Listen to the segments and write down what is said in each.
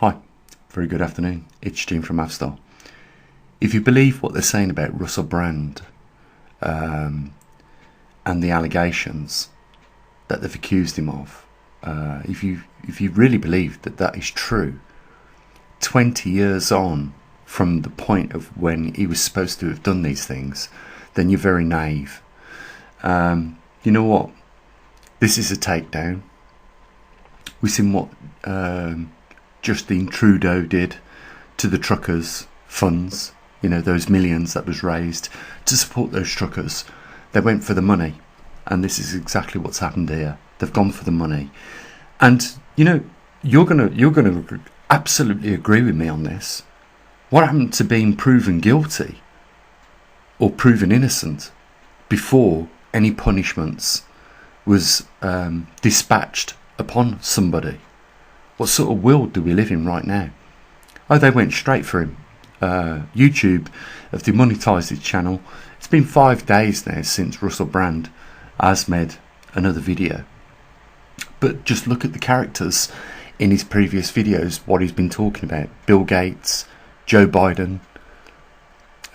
Hi, very good afternoon. It's Jim from maverickstar. If you believe what they're saying about Russell Brand and the allegations that they've accused him of, if you really believe that that is true, 20 years on from the point of when he was supposed to have done these things, then you're very naive. You know what? This is a takedown. We've seen what Justin Trudeau did to the truckers' funds. You know, those millions that was raised to support those truckers. They went for the money, and this is exactly what's happened here. They've gone for the money, and you know, you're gonna absolutely agree with me on this. What happened to being proven guilty or proven innocent before any punishments was dispatched upon somebody? What sort of world do we live in right now? Oh, they went straight for him. YouTube have demonetised his channel. It's been 5 days now since Russell Brand has made another video. But just look at the characters in his previous videos, what he's been talking about. Bill Gates, Joe Biden,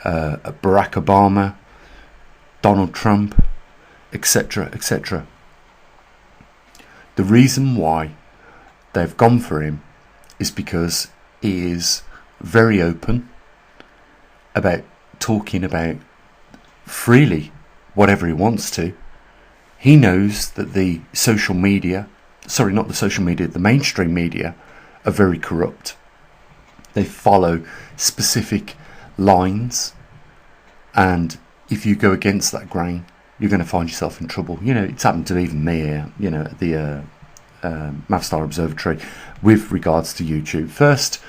Barack Obama, Donald Trump, etc., etc. The reason why they've gone for him is because he is very open about talking about freely whatever he wants to. He knows that the social media, sorry, not the social media, the mainstream media are very corrupt. They follow specific lines, and if you go against that grain, you're going to find yourself in trouble. You know, it's happened to even me here, you know, at the maverickstar Observatory with regards to YouTube. First,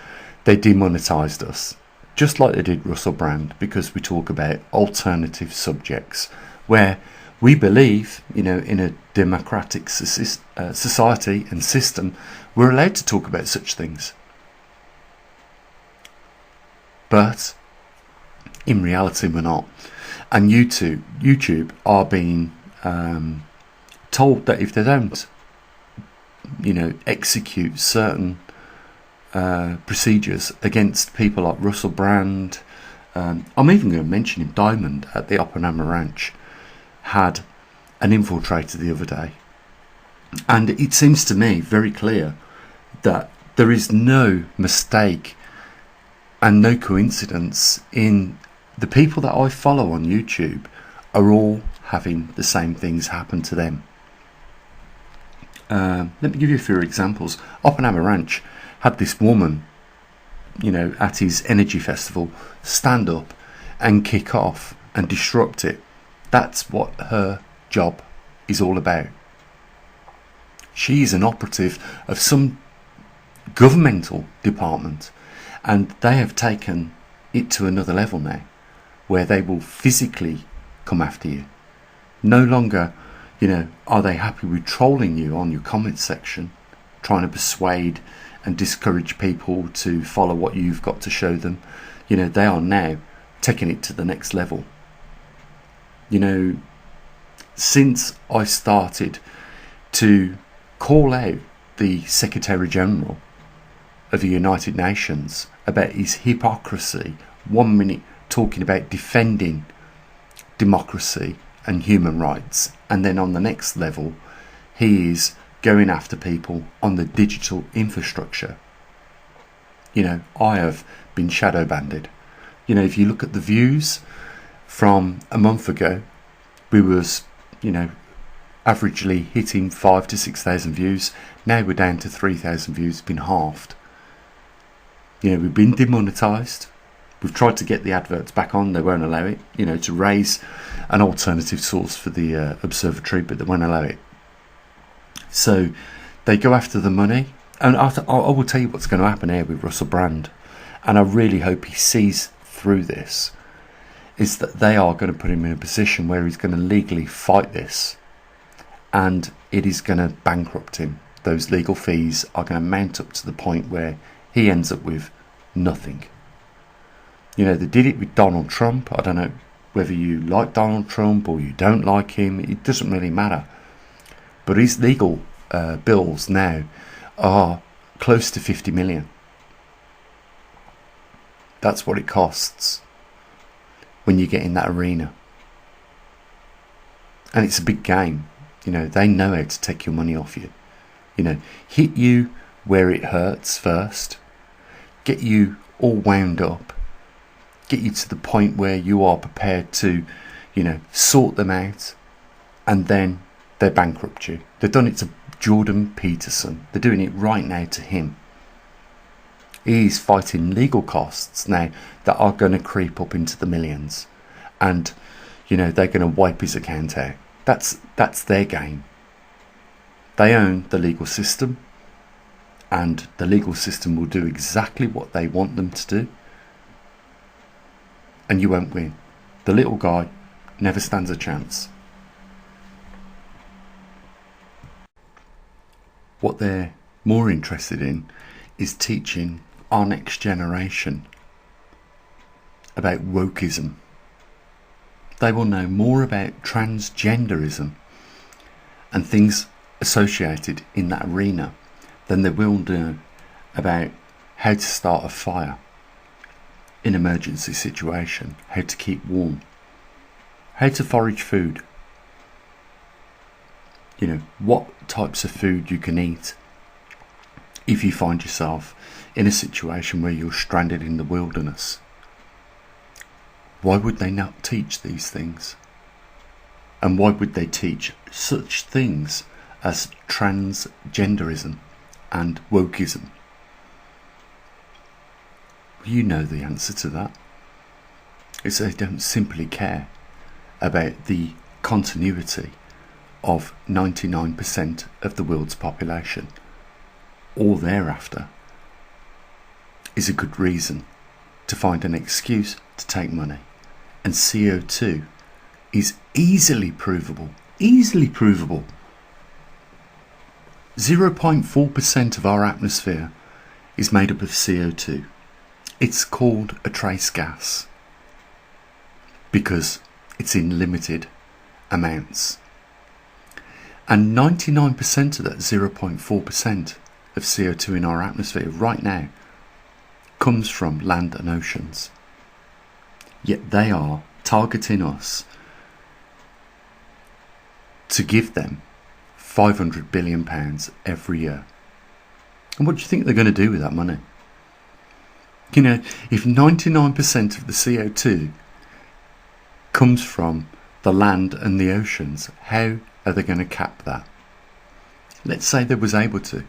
they demonetised us, just like they did Russell Brand, because we talk about alternative subjects where we believe, you know, in a democratic society and system, we're allowed to talk about such things. But in reality, we're not. And YouTube are being told that if they don't, you know, execute certain procedures against people like Russell Brand, I'm even going to mention him, Diamond at the Oppenheimer Ranch had an infiltrator the other day, and it seems to me very clear that there is no mistake and no coincidence in the people that I follow on YouTube are all having the same things happen to them. Let me give you a few examples. Oppenheimer Ranch had this woman, you know, at his energy festival stand up and kick off and disrupt it. That's what her job is all about. She's an operative of some governmental department, and they have taken it to another level now, where they will physically come after you. No longer, you know, are they happy with trolling you on your comment section, trying to persuade and discourage people to follow what you've got to show them. You know, they are now taking it to the next level. You know, since I started to call out the Secretary General of the United Nations about his hypocrisy, 1 minute talking about defending democracy and human rights, and then on the next level he is going after people on the digital infrastructure. You know, I have been shadow banned. You know, if you look at the views from a month ago, we was, you know, averagely hitting 5,000 to 6,000 views. Now we're down to 3,000 views. It's been halved. You know, we've been demonetised. We've tried to get the adverts back on. They won't allow it. You know, to raise an alternative source for the observatory, but they won't allow it. So they go after the money. And I will tell you what's going to happen here with Russell Brand, and I really hope he sees through this, is that they are going to put him in a position where he's going to legally fight this, and it is going to bankrupt him. Those legal fees are going to mount up to the point where he ends up with nothing. You know, they did it with Donald Trump. I don't know whether you like Donald Trump or you don't like him. It doesn't really matter. But his legal bills now are close to 50 million. That's what it costs when you get in that arena. And it's a big game. They know how to take your money off you. Hit you where it hurts first, get you all wound up, get you to the point where you are prepared to, sort them out, and then they bankrupt you. They've done it to Jordan Peterson. They're doing it right now to him. He's fighting legal costs now that are going to creep up into the millions, and they're going to wipe his account out. That's their game. They own the legal system, and the legal system will do exactly what they want them to do, and you won't win. The little guy never stands a chance. What they're more interested in is teaching our next generation about wokeism. They will know more about transgenderism and things associated in that arena than they will know about how to start a fire in an emergency situation, how to keep warm, how to forage food, what types of food you can eat if you find yourself in a situation where you're stranded in the wilderness. Why would they not teach these things? And why would they teach such things as transgenderism and wokeism? You know the answer to that. It's they don't simply care about the continuity of 99% of the world's population. All they're after is a good reason to find an excuse to take money. And CO2 is easily provable. 0.4% of our atmosphere is made up of CO2. It's called a trace gas because it's in limited amounts. And 99% of that 0.4% of CO2 in our atmosphere right now comes from land and oceans. Yet they are targeting us to give them £500 billion every year. And what do you think they're going to do with that money? If 99% of the CO2 comes from the land and the oceans, how are they going to cap that? Let's say they was able to.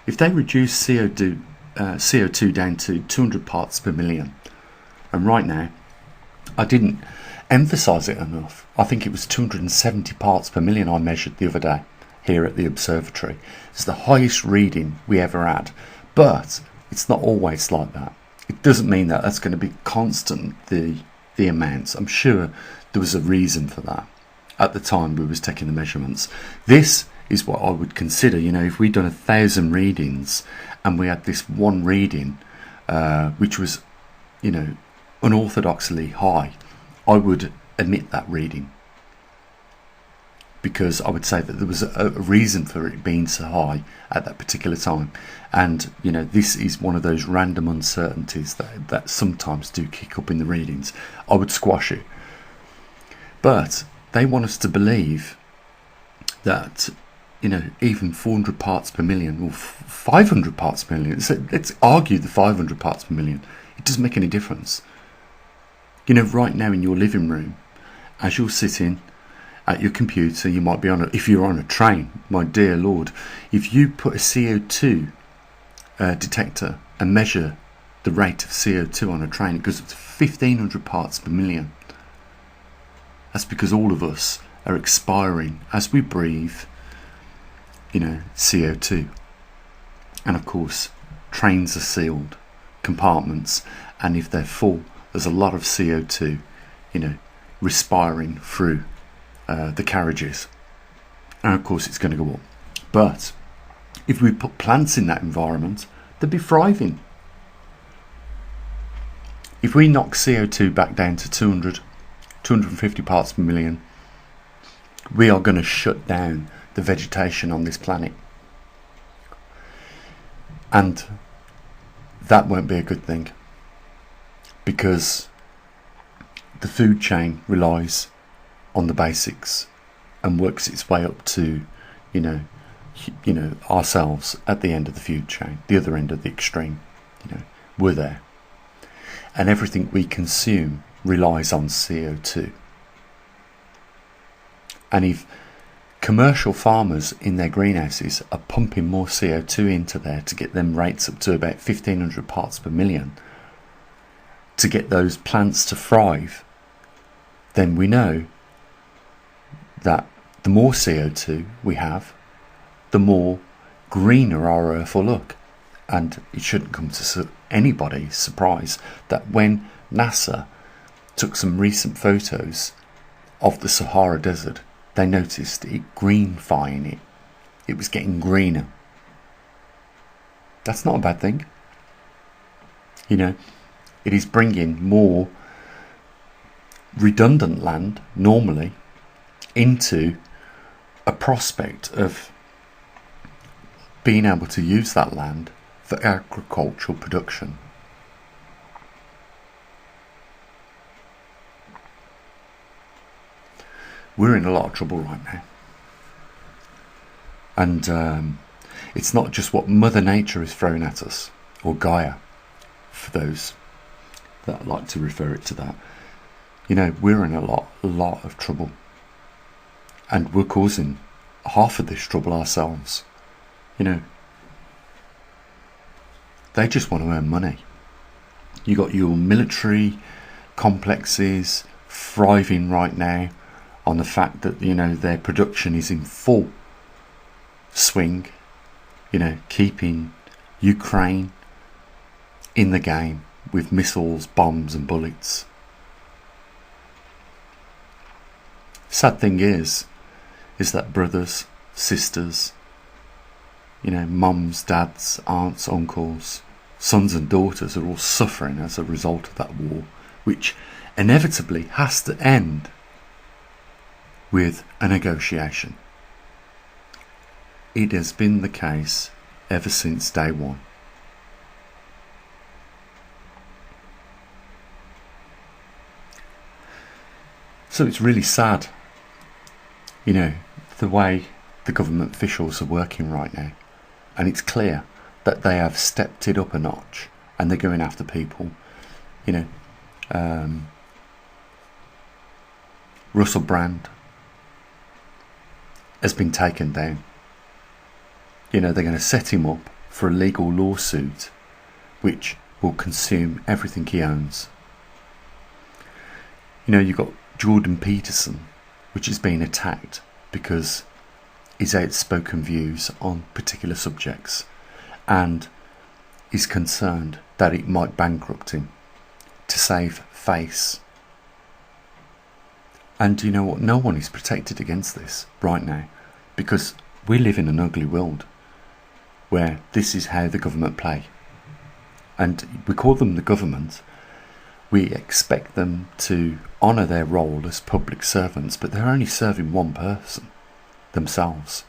If they reduce CO2 down to 200 parts per million, and right now, I didn't emphasise it enough. I think it was 270 parts per million I measured the other day here at the observatory. It's the highest reading we ever had, but it's not always like that. It doesn't mean that that's going to be constant, the amounts. I'm sure there was a reason for that at the time we was taking the measurements. This is what I would consider, if we'd done 1,000 readings and we had this one reading which was, unorthodoxly high, I would omit that reading, because I would say that there was a reason for it being so high at that particular time. And this is one of those random uncertainties that sometimes do kick up in the readings. I would squash it, but they want us to believe that even 400 parts per million or 500 parts per million, let's argue the 500 parts per million, it doesn't make any difference. Right now in your living room, as you're sitting at your computer, you might be if you're on a train, my dear Lord, if you put a CO2 detector and measure the rate of CO2 on a train, it goes up to 1,500 parts per million. That's because all of us are expiring as we breathe, CO2. And of course, trains are sealed compartments, and if they're full, there's a lot of CO2, respiring through the carriages, and of course it's going to go up. But if we put plants in that environment, they'd be thriving. If we knock CO2 back down to 250 parts per million, we are going to shut down the vegetation on this planet, and that won't be a good thing. because the food chain relies on the basics and works its way up to, you know, ourselves at the end of the food chain, the other end of the extreme. We're there, and everything we consume relies on CO2. And if commercial farmers in their greenhouses are pumping more CO2 into there to get them rates up to about 1,500 parts per million to get those plants to thrive, then we know that the more CO2 we have, the more greener our earth will look. And it shouldn't come to anybody's surprise that when NASA took some recent photos of the Sahara Desert, they noticed it greenifying it. It was getting greener. That's not a bad thing. It is bringing more redundant land, normally, into a prospect of being able to use that land for agricultural production. We're in a lot of trouble right now. And it's not just what Mother Nature is throwing at us, or Gaia, for those that like to refer it to that. We're in a lot of trouble. And we're causing half of this trouble ourselves. They just want to earn money. You got your military complexes thriving right now on the fact that their production is in full swing, keeping Ukraine in the game with missiles, bombs and bullets. Sad thing is that brothers, sisters, mums, dads, aunts, uncles, sons and daughters are all suffering as a result of that war, which inevitably has to end with a negotiation. It has been the case ever since day one. So it's really sad, the way the government officials are working right now. And it's clear that they have stepped it up a notch and they're going after people. Russell Brand has been taken down. They're going to set him up for a legal lawsuit which will consume everything he owns. You've got Jordan Peterson, which is being attacked because his outspoken views on particular subjects and is concerned that it might bankrupt him to save face. And you know what? No one is protected against this right now, because we live in an ugly world where this is how the government play. And we call them the government. We expect them to honour their role as public servants, but they're only serving one person, themselves.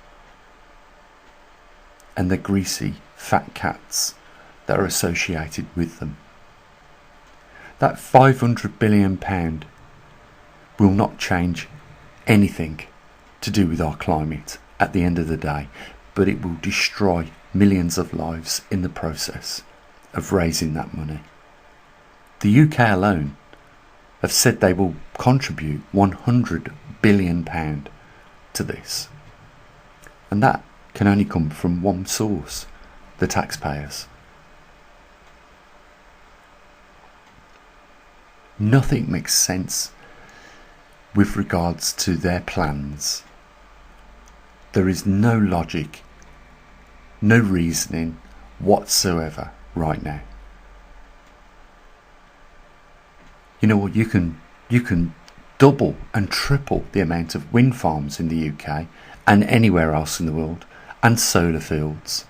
And the greasy, fat cats that are associated with them. That £500 billion will not change anything to do with our climate at the end of the day, but it will destroy millions of lives in the process of raising that money. The UK alone have said they will contribute £100 billion to this. And that can only come from one source, the taxpayers. Nothing makes sense with regards to their plans. There is no logic, no reasoning whatsoever right now. You know what? You can double and triple the amount of wind farms in the UK and anywhere else in the world, and solar fields.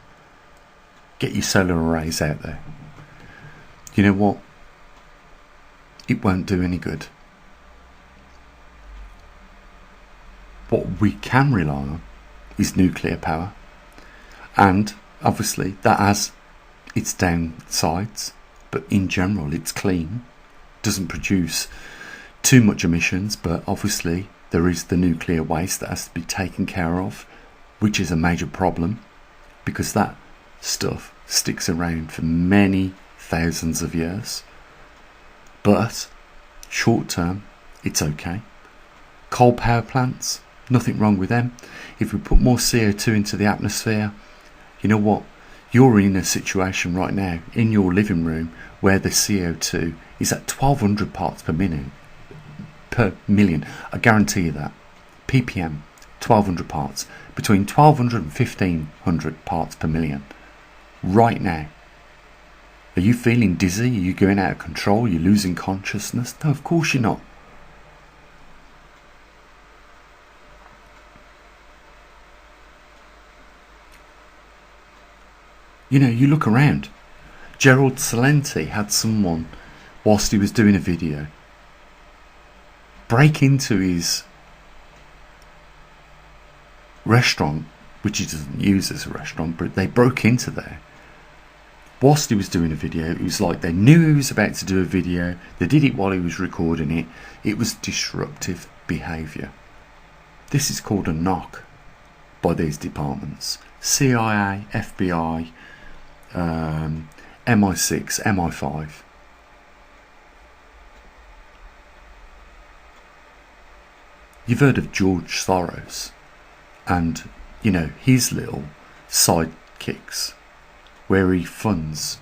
Get your solar arrays out there. You know what? It won't do any good. What we can rely on is nuclear power, and obviously that has its downsides, but in general it's clean, doesn't produce too much emissions, but obviously there is the nuclear waste that has to be taken care of, which is a major problem because that stuff sticks around for many thousands of years. But short term, it's okay. Coal power plants, nothing wrong with them. If we put more CO2 into the atmosphere, you know what? You're in a situation right now in your living room where the CO2 is at 1200 parts per million. I guarantee you that. ppm, 1200 parts. Between 1200 and 1500 parts per million. Right now. Are you feeling dizzy? Are you going out of control? Are you losing consciousness? No, of course you're not. You know, you look around. Gerald Celente had someone, whilst he was doing a video, break into his restaurant, which he doesn't use as a restaurant, but they broke into there. Whilst he was doing a video, it was like they knew he was about to do a video, they did it while he was recording it. It was disruptive behaviour. This is called a knock by these departments. CIA, FBI, MI6, MI5. You've heard of George Soros and, you know, his little sidekicks where he funds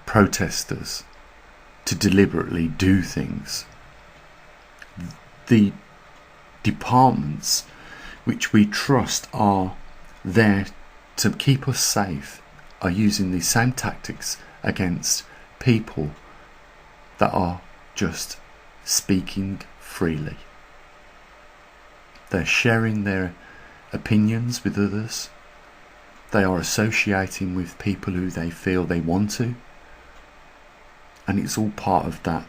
protesters to deliberately do things. The departments which we trust are there to keep us safe are using these same tactics against people that are just speaking freely. They're sharing their opinions with others. They are associating with people who they feel they want to. And it's all part of that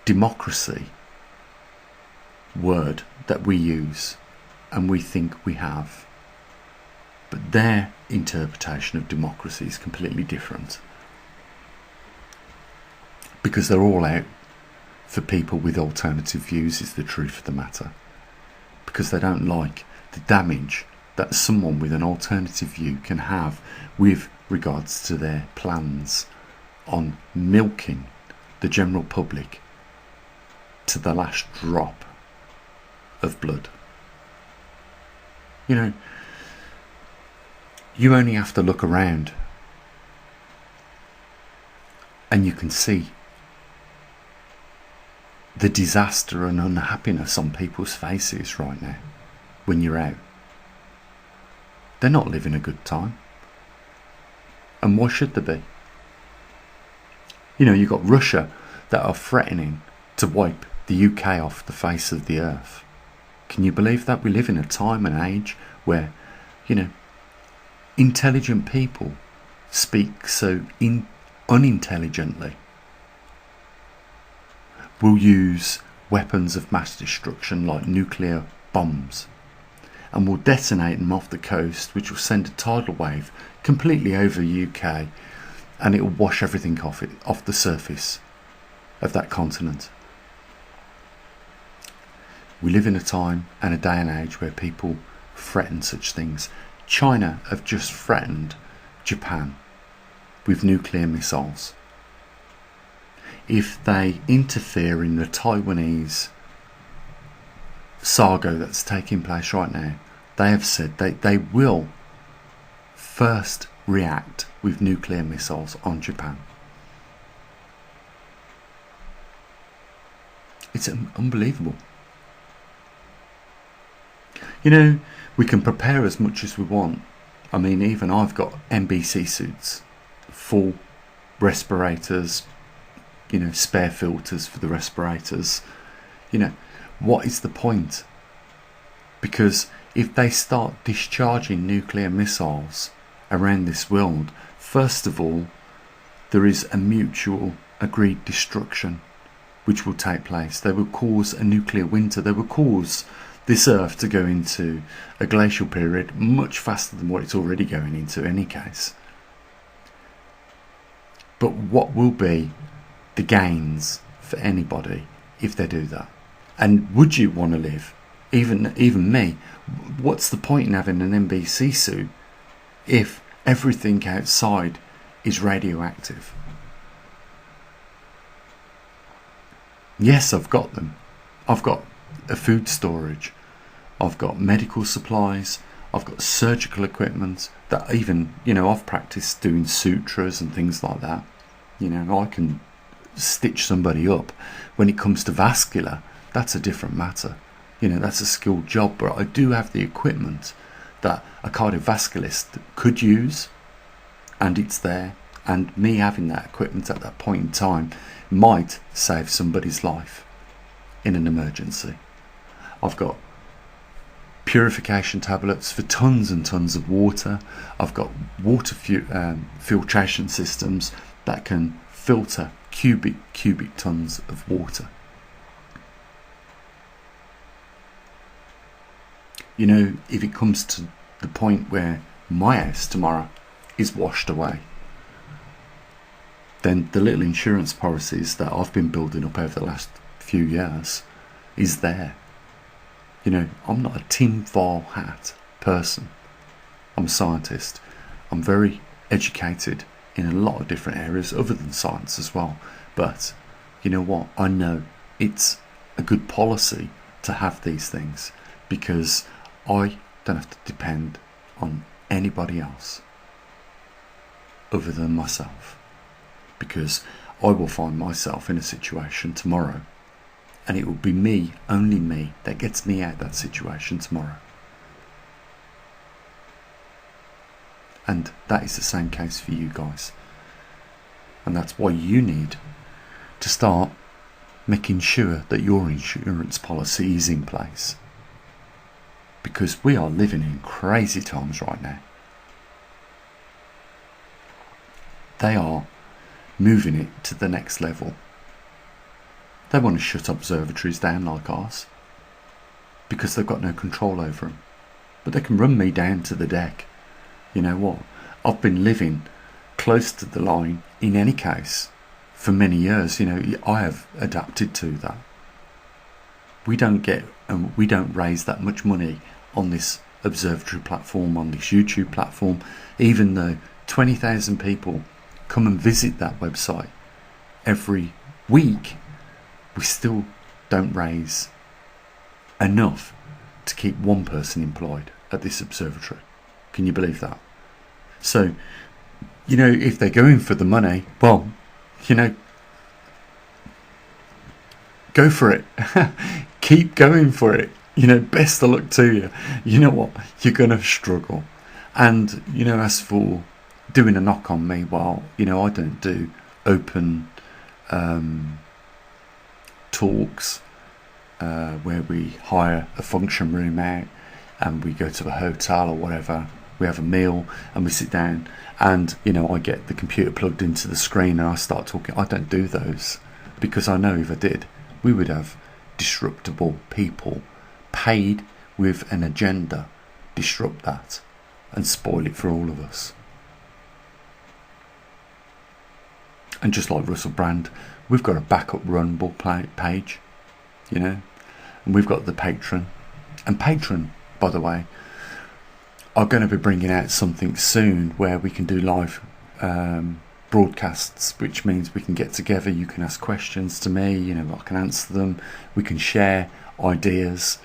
democracy word that we use and we think we have. But their interpretation of democracy is completely different. Because they're all out for people with alternative views, is the truth of the matter. Because they don't like the damage that someone with an alternative view can have with regards to their plans on milking the general public to the last drop of blood. You know, you only have to look around and you can see the disaster and unhappiness on people's faces right now when you're out. They're not living a good time. And why should they be? You know, you've got Russia that are threatening to wipe the UK off the face of the earth. Can you believe that? We live in a time and age where, you know, intelligent people speak so unintelligently. We'll use weapons of mass destruction like nuclear bombs, and we'll detonate them off the coast, which will send a tidal wave completely over the UK, and it will wash everything off the surface of that continent. We live in a time and a day and age where people threaten such things. China have just threatened Japan with nuclear missiles. If they interfere in the Taiwanese saga that's taking place right now, they have said they will first react with nuclear missiles on Japan. It's unbelievable. You know, we can prepare as much as we want. I mean, even I've got NBC suits, full respirators, you know, spare filters for the respirators. You know, what is the point? Because if they start discharging nuclear missiles around this world, first of all, there is a mutual agreed destruction which will take place. They will cause a nuclear winter. They will cause this Earth to go into a glacial period much faster than what it's already going into in any case. But what will be the gains for anybody if they do that. And would you want to live? Even me, what's the point in having an NBC suit if everything outside is radioactive? Yes, I've got them. I've got a food storage. I've got medical supplies. I've got surgical equipment that even, I've practiced doing sutras and things like that. I can stitch somebody up. When it comes to vascular, that's a different matter. That's a skilled job, but I do have the equipment that a cardiovascularist could use, and it's there. And me having that equipment at that point in time might save somebody's life in an emergency. I've got purification tablets for tons and tons of water. I've got water filtration systems that can filter cubic tons of water. If it comes to the point where my house tomorrow is washed away, then the little insurance policies that I've been building up over the last few years is there. I'm not a tinfoil hat person. I'm a scientist. I'm very educated in a lot of different areas other than science as well. But you know what? I know it's a good policy to have these things because I don't have to depend on anybody else other than myself, because I will find myself in a situation tomorrow and it will be me, only me, that gets me out of that situation tomorrow. And that is the same case for you guys. And that's why you need to start making sure that your insurance policy is in place. Because we are living in crazy times right now. They are moving it to the next level. They want to shut observatories down like ours because they've got no control over them. But they can run me down to the deck. You know what? I've been living close to the line in any case for many years. I have adapted to that. We don't raise that much money on this observatory platform, on this YouTube platform, even though 20,000 people come and visit that website every week. We still don't raise enough to keep one person employed at this observatory. Can you believe that? So, if they're going for the money, well, go for it. Keep going for it. Best of luck to you. You know what? You're going to struggle. And, as for doing a knock on me, well, I don't do open talks where we hire a function room out and we go to a hotel or whatever. We have a meal and we sit down and, I get the computer plugged into the screen and I start talking. I don't do those because I know if I did, we would have disruptable people paid with an agenda disrupt that and spoil it for all of us. And just like Russell Brand, we've got a backup Rumble page, and we've got the Patreon. And Patreon, by the way, are going to be bringing out something soon where we can do live broadcasts, which means we can get together. You can ask questions to me, I can answer them. We can share ideas.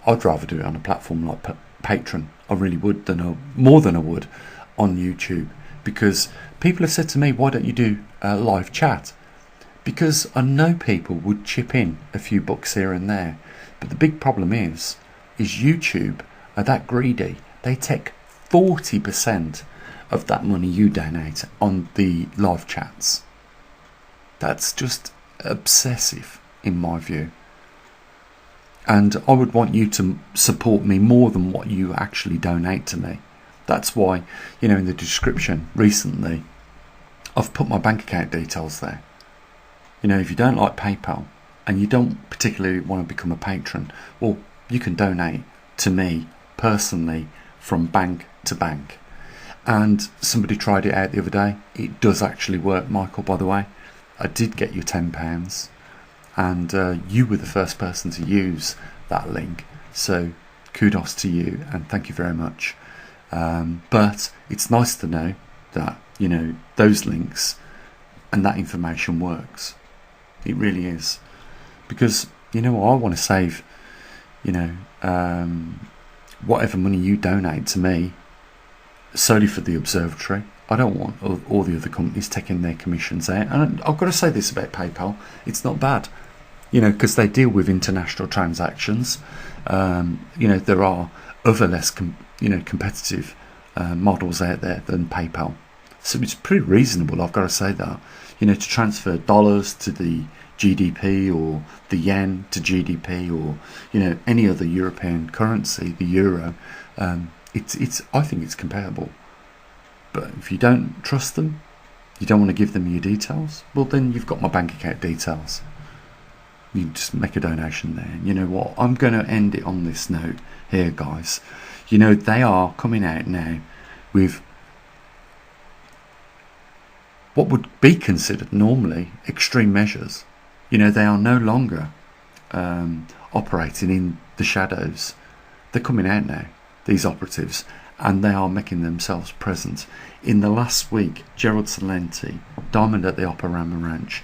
I'd rather do it on a platform like Patreon. I really would, more than I would on YouTube, because people have said to me, why don't you do a live chat? Because I know people would chip in a few bucks here and there, but the big problem is YouTube are that greedy. They take 40% of that money you donate on the live chats. That's just obsessive in my view. And I would want you to support me more than what you actually donate to me. That's why, in the description recently, I've put my bank account details there. If you don't like PayPal and you don't particularly want to become a patron, well, you can donate to me personally from bank to bank. And somebody tried it out the other day. It does actually work, Michael, by the way. I did get your £10, and you were the first person to use that link. So kudos to you, and thank you very much. But it's nice to know that, you know, those links and that information works. It really is, because, you know, I want to save, you know, whatever money you donate to me solely for the observatory. I don't want all the other companies taking their commissions out. And I've got to say this about PayPal: it's not bad, you know, because they deal with international transactions. You know, there are other less competitive models out there than PayPal, so it's pretty reasonable, I've got to say that. You know, to transfer dollars to the GDP, or the yen to GDP, or, you know, any other European currency, the euro, it's I think it's comparable. But if you don't trust them, you don't want to give them your details, well, then you've got my bank account details. You just make a donation there. And you know what? I'm going to end it on this note here, guys. You know, they are coming out now with what would be considered normally extreme measures. You know, they are no longer operating in the shadows. They're coming out now, these operatives, and they are making themselves present. In the last week, Gerald Salenti, Diamond at the Operama Ranch,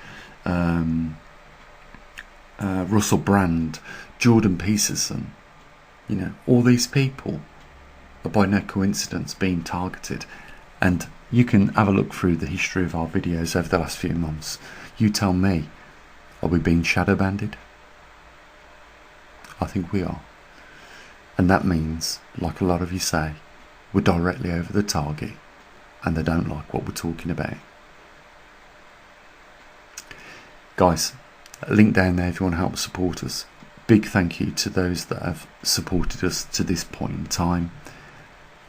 Russell Brand, Jordan Peterson, you know, all these people are by no coincidence being targeted. And you can have a look through the history of our videos over the last few months. You tell me, are we being shadow banded? I think we are. And that means, like a lot of you say, we're directly over the target, and they don't like what we're talking about. Guys, link down there if you want to help support us. Big thank you to those that have supported us to this point in time.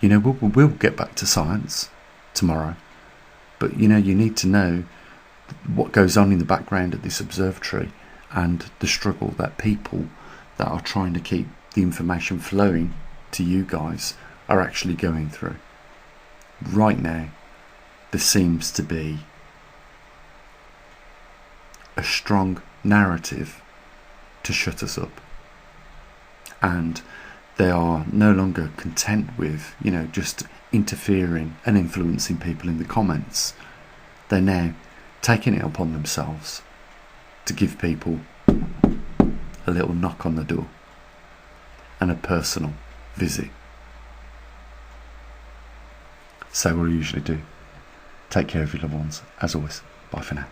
You know, we'll get back to science tomorrow, but you know, you need to know what goes on in the background at this observatory, and the struggle that people that are trying to keep the information flowing to you guys are actually going through. Right now, there seems to be a strong narrative to shut us up, and they are no longer content with, you know, just interfering and influencing people in the comments. They're now taking it upon themselves to give people a little knock on the door and a personal visit. So we'll usually do. Take care of your loved ones. As always, bye for now.